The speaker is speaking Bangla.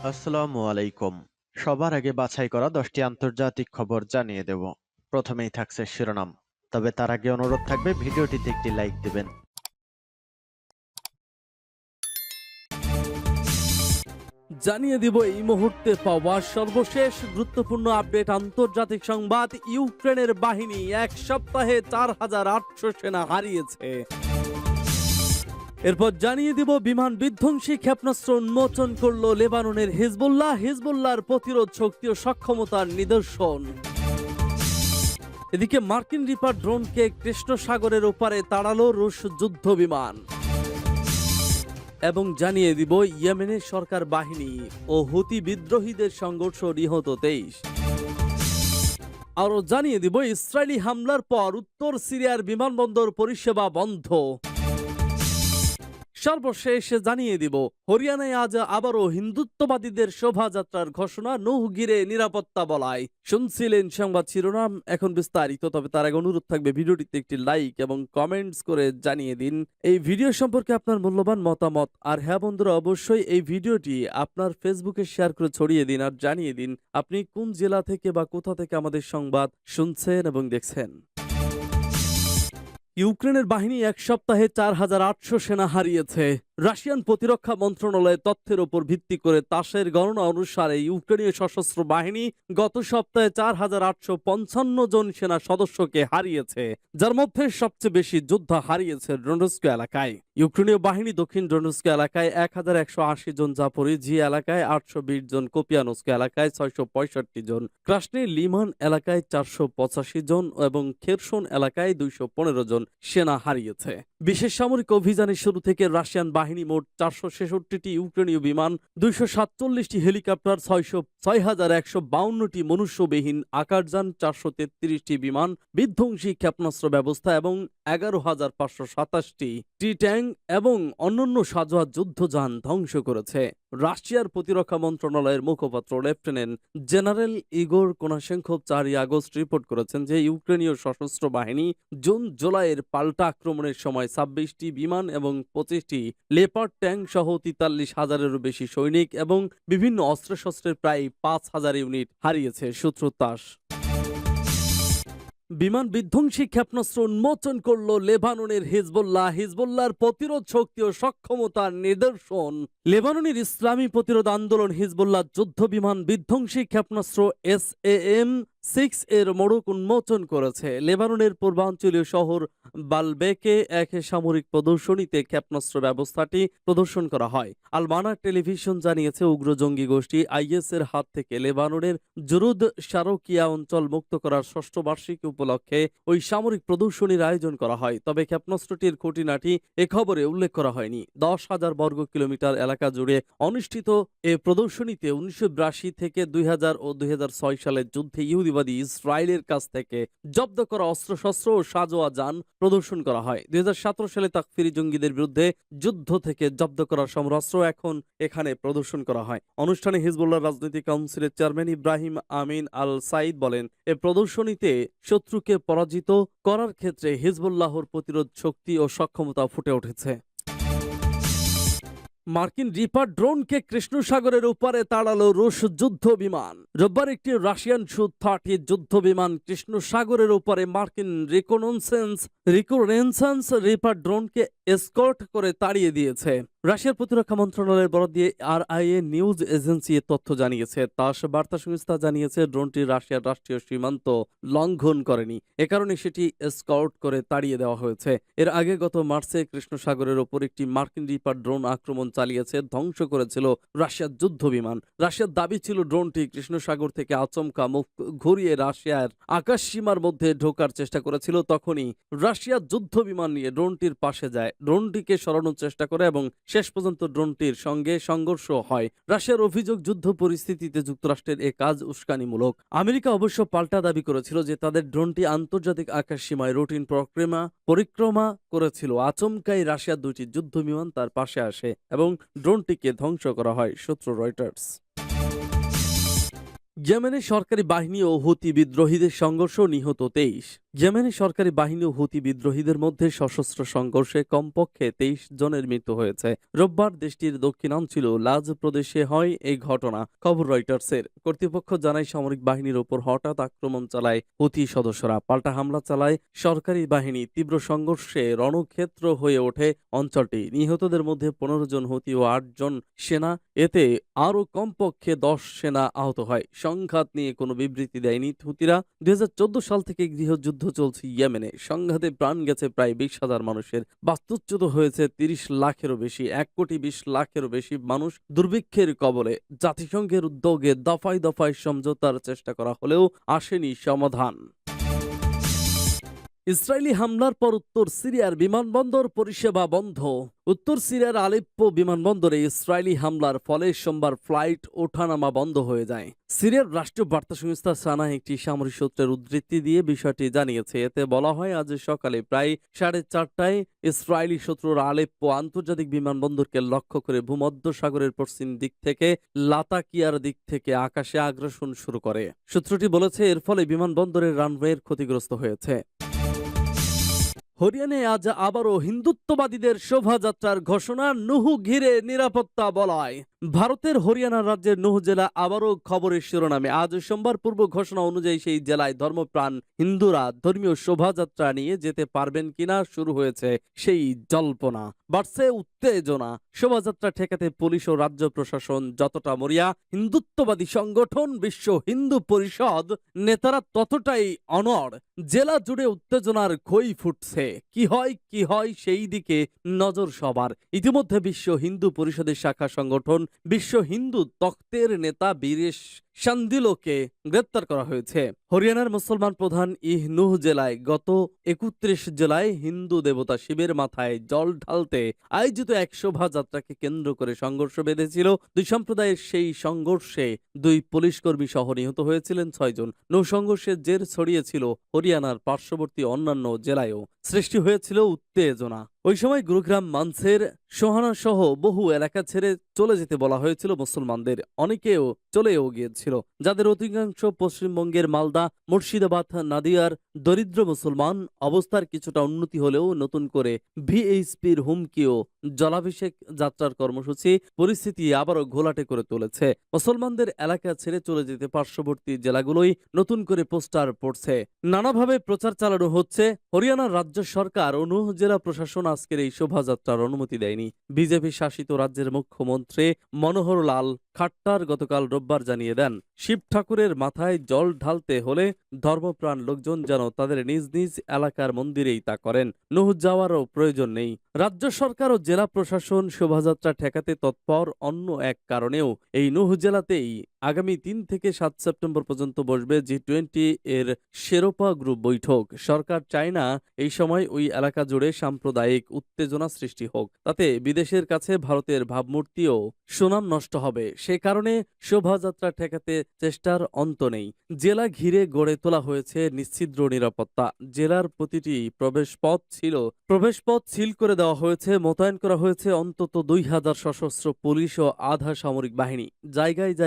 আসসালামু আলাইকুম। সবার আগে বাছাই করা 10টি আন্তর্জাতিক খবর জানিয়ে দেব। প্রথমেই থাকছে শিরোনাম। তবে তার আগে অনুরোধ থাকবে ভিডিওটিতে একটি লাইক দিবেন। জানিয়ে দিব এই মুহূর্তে পাওয়া সর্বশেষ গুরুত্বপূর্ণ আপডেট। আন্তর্জাতিক সংবাদ, ইউক্রেনের বাহিনী এক সপ্তাহে 4,800 সেনা হারিয়েছে। এরপর জানিয়ে দিব বিমান বিধ্বংসী ক্ষেপণাস্ত্র উন্মোচন করল লেবাননের হিজবুল্লাহ, হিজবুল্লাহর প্রতিরোধ শক্তি ও সক্ষমতার নিদর্শন। এদিকে মার্কিন রিপার ড্রোনকে কৃষ্ণ সাগরের ওপারে তাড়ালো রুশ যুদ্ধ বিমান। এবং জানিয়ে দিব ইয়েমেনের সরকার বাহিনী ও হুতি বিদ্রোহীদের সংঘর্ষ, নিহত 23। আরও জানিয়ে দিব ইসরায়েলি হামলার পর উত্তর সিরিয়ার বিমানবন্দর পরিষেবা বন্ধ। সর্বশেষ জানিয়ে দিব হরিয়ানায় আজ আবারও হিন্দুত্ববাদীদের শোভাযাত্রার ঘোষণা, নুহ ঘিরে নিরাপত্তা বলায়। শুনছিলেন সংবাদ শিরোনাম, এখন বিস্তারিত। তবে তার আগে অনুরোধ থাকবে ভিডিওটিতে একটি লাইক এবং কমেন্টস করে জানিয়ে দিন এই ভিডিও সম্পর্কে আপনার মূল্যবান মতামত। আর হ্যাঁ বন্ধুরা, অবশ্যই এই ভিডিওটি আপনার ফেসবুকে শেয়ার করে ছড়িয়ে দিন আর জানিয়ে দিন আপনি কোন জেলা থেকে বা কোথা থেকে আমাদের সংবাদ শুনছেন এবং দেখছেন। ইউক্রেনের বাহিনী এক সপ্তাহে 4,800 সেনা হারিয়েছে। রাশিয়ান প্রতিরক্ষা মন্ত্রণালয়ের তথ্যের উপর ভিত্তি করে তাসের গণনা অনুসারে ইউক্রেনীয় সশস্ত্র বাহিনী গত সপ্তাহে 4,855 জন সেনা সদস্যকে হারিয়েছে, যার মধ্যে সবচেয়ে বেশি যোদ্ধা হারিয়েছে ডোনেৎস্ক এলাকায়। ইউক্রেনীয় বাহিনী দক্ষিণ ডোনেৎস্ক এলাকায় 1,180 জন, জাপোরিজিয়া এলাকায় 820 জন, কোপিয়ানস্ক এলাকায় 665 জন, ক্রাসনি লিমান এলাকায় 485 জন এবং খেরসন এলাকায় 215 জন সেনা হারিয়েছে। বিশেষ সামরিক অভিযানের শুরু থেকে রাশিয়ান বাহিনী মোট 466টি ইউক্রেনীয় বিমান, 247টি হেলিকপ্টার, 6,152টি মনুষ্যবিহীন আকাশযান, 433টি বিমান বিধ্বংসী ক্ষেপণাস্ত্র ব্যবস্থা এবং 11,527টি টি-ট্যাঙ্ক এবং অন্যান্য সাজোয়া যুদ্ধযান ধ্বংস করেছে। রাশিয়ার প্রতিরক্ষা মন্ত্রণালয়ের মুখপাত্র লেফটেন্যান্ট জেনারেল ইগোর কোনাশেঙ্কোভ 4 আগস্ট রিপোর্ট করেছেন যে ইউক্রেনীয় সশস্ত্র বাহিনী জুন-জুলাইয়ের পাল্টা আক্রমণের সময় 26টি বিমান এবং 25টি লেপার্ড ট্যাঙ্ক সহ 43,000-এরও বেশি সৈনিক এবং বিভিন্ন অস্ত্রশস্ত্রের প্রায় 5,000 ইউনিট হারিয়েছে। সূত্র তাস। বিমান বিধ্বংসী ক্ষেপণাস্ত্র উন্মোচন করল লেবাননের হিজবুল্লাহ, হিজবুল্লাহর প্রতিরোধ শক্তি ও সক্ষমতার নিদর্শন। লেবাননের ইসলামী প্রতিরোধ আন্দোলন হিজবুল্লাহ যুদ্ধ বিমান বিধ্বংসী ক্ষেপণাস্ত্র SAM-6 এর মোড়ক উন্মোচন করেছে। লেবাননের পূর্বাঞ্চলীয় শহর বালবেকে এক সামরিক প্রদর্শনীতে ক্ষেপণাস্ত্র ব্যবস্থাটি প্রদর্শন করা হয়। আল মানার টেলিভিশন জানিয়েছে উগ্র জঙ্গি গোষ্ঠী IS এর হাত থেকে লেবাননের জুরুদ শারকিয়া অঞ্চল মুক্ত করার 6ষ্ঠ বার্ষিকী উপলক্ষে ওই সামরিক প্রদর্শনীর আয়োজন করা হয়। তবে ক্ষেপণাস্ত্রটির খুঁটিনাটি এ খবরে উল্লেখ করা হয়নি। 10,000 বর্গ কিলোমিটার এলাকা জুড়ে অনুষ্ঠিত এ প্রদর্শনীতে 1982 থেকে 2000 ও 2006 সালের যুদ্ধে ইহুদিবাদী ইসরায়েলের কাছ থেকে জব্দ করা অস্ত্রশস্ত্র ও সাজোয়া যান প্রদর্শন করা হয়। 2017 সালে তাকফিরি জঙ্গিদের বিরুদ্ধে যুদ্ধ থেকে জব্দ করা সমরাস্ত্র এখন এখানে প্রদর্শন করা হয়। অনুষ্ঠানে হিজবুল্লাহ রাজনৈতিক কাউন্সিলের চেয়ারম্যান ইব্রাহিম আমিন আল সাইদ বলেন, এ প্রদর্শনীতে শত্রুকে পরাজিত করার ক্ষেত্রে হিজবুল্লাহর প্রতিরোধ শক্তি ও সক্ষমতা ফুটে উঠেছে। মার্কিন রিপার ড্রোনকে কৃষ্ণ সাগরের ওপারে তাড়ালো রুশ যুদ্ধ বিমান। রোববার একটি রাশিয়ান Su-30 যুদ্ধ বিমান কৃষ্ণ সাগরের ওপারে মার্কিন রিকোনেসান্স রিপার ড্রোনকে এসকর্ট করে তাড়িয়ে দিয়েছে। রাশিয়ার প্রতিরক্ষা মন্ত্রণালয়ের বরাত দিয়ে RIA নিউজ এজেন্সি এ তথ্য জানিয়েছে। তাস বার্তা সংস্থা জানিয়েছে ড্রোনটি রাশিয়ার রাষ্ট্রীয় সীমান্ত লঙ্ঘন করেনি, এ কারণে সেটি এসকর্ট করে তাড়িয়ে দেওয়া হয়েছে। এর আগে গত মার্চে কৃষ্ণ সাগরের ওপর একটি মার্কিন রিপার ড্রোন আক্রমণ চালিয়েছে, ধ্বংস করেছিল রাশিয়ার যুদ্ধ বিমান। রাশিয়ার দাবি ছিল ড্রোনটি কৃষ্ণ সাগর থেকে আচমকা মুখ ঘুরিয়ে রাশিয়ার আকাশ সীমার মধ্যে ঢোকার চেষ্টা করেছিল। তখনই রাশিয়ার যুদ্ধ বিমান নিয়ে ড্রোনটির পাশে যায়, ড্রোনটিকে সরানোর চেষ্টা করে এবং শেষ পর্যন্ত ড্রোনটির সঙ্গে সংঘর্ষ হয়। রাশিয়ার অভিযোগ, যুদ্ধ পরিস্থিতিতে যুক্তরাষ্ট্রের এ কাজ উস্কানিমূলক। আমেরিকা অবশ্য পাল্টা দাবি করেছিল যে তাদের ড্রোনটি আন্তর্জাতিক আকাশ সীমায় রুটিন পরিক্রমা করেছিল। আচমকাই রাশিয়ার 2টি যুদ্ধ বিমান তার পাশে আসে এবং ড্রোনটিকে ধ্বংস করা হয়। সূত্র রয়টার্স। ইয়েমেনের সরকারি বাহিনী ও হুতি বিদ্রোহীদের সংঘর্ষ, নিহত 23। ইয়েমেনের সরকারি বাহিনী ও হুতি বিদ্রোহীদের মধ্যে সশস্ত্র সংঘর্ষে কমপক্ষে 23 জনের মৃত্যু হয়েছে। রোববার দেশটির দক্ষিণাঞ্চল লাজ প্রদেশে হয় এই ঘটনা। খবর রয়টার্সের। কর্তৃপক্ষ জানায় সামরিক বাহিনীর ওপর হঠাৎ আক্রমণ চালায় হুতি সদস্যরা। পাল্টা হামলা চালায় সরকারি বাহিনী। তীব্র সংঘর্ষে রণক্ষেত্র হয়ে ওঠে অঞ্চলটি। নিহতদের মধ্যে 15 জন হুতি ও 8 জন সেনা। এতে আরও কমপক্ষে 10 সেনা আহত হয়। সংঘাত নিয়ে কোনো বিবৃতি দেয়নি হুতিরা। 2014 সাল থেকে গৃহযুদ্ধ চলছে ইয়েমেনে। সংঘাতে প্রাণ গেছে প্রায় 20,000 মানুষের। বাস্তুচ্যুত হয়েছে 30 লাখেরও বেশি। 1,20,00,000-এরও বেশি মানুষ দুর্ভিক্ষের কবলে। জাতিসংঘের উদ্যোগে দফায় দফায় সমঝোতার চেষ্টা করা হলেও আসেনি সমাধান। ইসরায়েলি হামলার পর উত্তর সিরিয়ার বিমানবন্দর পরিষেবা বন্ধ। উত্তর সিরিয়ার আলেপ্পো বিমানবন্দরে ইসরায়েলি হামলার ফলে সোমবার ফ্লাইট ওঠানামা বন্ধ হয়ে যায়। সিরিয়ার রাষ্ট্রীয় বার্তা সংস্থা সানা একটি সামরিক সূত্রের উদ্ধৃতি দিয়ে বিষয়টি জানিয়েছে। এতে বলা হয়, আজ সকালে প্রায় 4:30টায় ইসরায়েলি শত্রুরা আলেপ্পো আন্তর্জাতিক বিমানবন্দরকে লক্ষ্য করে ভূমধ্য সাগরের পশ্চিম দিক থেকে লাতাকিয়ার দিক থেকে আকাশে আগ্রাসন শুরু করে। সূত্রটি বলেছে, এর ফলে বিমানবন্দরের রানওয়ের ক্ষতিগ্রস্ত হয়েছে। হরিয়ানায় আজ আবারও হিন্দুত্ববাদীদের শোভাযাত্রার ঘোষণা। নুহু ঘিরে নিরাপত্তা বলয়। ভারতের হরিয়ানা রাজ্যের নুহু জেলা আবারও খবরের শিরোনামে। আজ সোমবার পূর্ব ঘোষণা অনুযায়ী সেই জেলায় ধর্মপ্রাণ হিন্দুরা ধর্মীয় শোভাযাত্রা নিয়ে যেতে পারবেন কিনা শুরু হয়েছে সেই জল্পনা। বাড়ছে উত্তেজনা। শোভাযাত্রা ঠেকাতে পুলিশ ও রাজ্য প্রশাসন যতটা মরিয়া, হিন্দুত্ববাদী সংগঠন বিশ্ব হিন্দু পরিষদ নেতারা ততটাই অনড়। জেলা জুড়ে উত্তেজনার খই ফুটছে। কি হয় সেই দিকে নজর সবার। ইতিমধ্যে বিশ্ব হিন্দু পরিষদের শাখা সংগঠন বিশ্ব হিন্দু তখ্তের নেতা বীরেশ শান্দিলোকে গ্রেপ্তার করা হয়েছে। হরিয়ানার মুসলমান প্রধান নুহ জেলায় গত 31 জুলাই হিন্দু দেবতা শিবের মাথায় জল ঢালতে আয়োজিত এক শোভাযাত্রাকে কেন্দ্র করে সংঘর্ষ বেঁধেছিল। দুই সম্প্রদায়ের সেই সংঘর্ষে 2 পুলিশকর্মী সহ নিহত হয়েছিলেন 6 জন। নৌ-সংঘর্ষের জের ছড়িয়েছিল হরিয়ানার পার্শ্ববর্তী অন্যান্য জেলায়ও। সৃষ্টি হয়েছিল উত্তেজনা। ওই সময় গুরুগ্রাম, মানসের, সোহানা সহ বহু এলাকা ছেড়ে চলে যেতে বলা হয়েছিল মুসলমানদের। অনেকেও চলেও গিয়েছিল, যাদের অধিকাংশ পশ্চিমবঙ্গের মালদা, মুর্শিদাবাদ, নাদিয়ার দরিদ্র মুসলমান। অবস্থার কিছুটা উন্নতি হলেও নতুন করে ভিএইচপির হুমকি ও জলাভিষেক যাত্রার কর্মসূচি পরিস্থিতি আবারও ঘোলাটে করে তুলেছে। মুসলমানদের এলাকা ছেড়ে চলে যেতে পার্শ্ববর্তী জেলাগুলোই নতুন করে পোস্টার পড়ছে। নানাভাবে প্রচার চালানো হচ্ছে। হরিয়ানার রাজ্য সরকার ও নুহ জেলা প্রশাসন আজকের এই শোভাযাত্রার অনুমতি দেয়নি। বিজেপি শাসিত রাজ্যের মুখ্যমন্ত্রী মনোহর লাল খাট্টার গতকাল রোববার জানিয়ে দেন, শিব ঠাকুরের মাথায় জল ঢালতে হলে ধর্মপ্রাণ লোকজন যেন তাদের নিজ নিজ এলাকার মন্দিরেই তা করেন। নুহ যাওয়ারও প্রয়োজন নেই। রাজ্য সরকার ও জেলা প্রশাসন শোভাযাত্রা ঠেকাতে তৎপর। অন্য এক কারণেও এই নুহ জেলাতেই আগামী 3 থেকে 7 সেপ্টেম্বর পর্যন্ত বসবে G20 এর শেরোপা গ্রুপ বৈঠক। সরকার চায় না এই সময় ওই এলাকা জুড়ে সাম্প্রদায়িক উত্তেজনা সৃষ্টি হোক। তাতে বিদেশের কাছে ভারতের ভাবমূর্তি ও সুনাম নষ্ট হবে। সে কারণে শোভাযাত্রা ঠেকাতে চেষ্টার অন্ত নেই। জেলা ঘিরে গড়ে তোলা হয়েছে নিশ্ছিদ্র নিরাপত্তা। জেলার প্রতিটি প্রবেশপথ সিল করে দেওয়া হয়েছে। মোতায়েন করা হয়েছে অন্তত 2000 সশস্ত্র পুলিশ ও আধা সামরিক বাহিনী। জায়গায়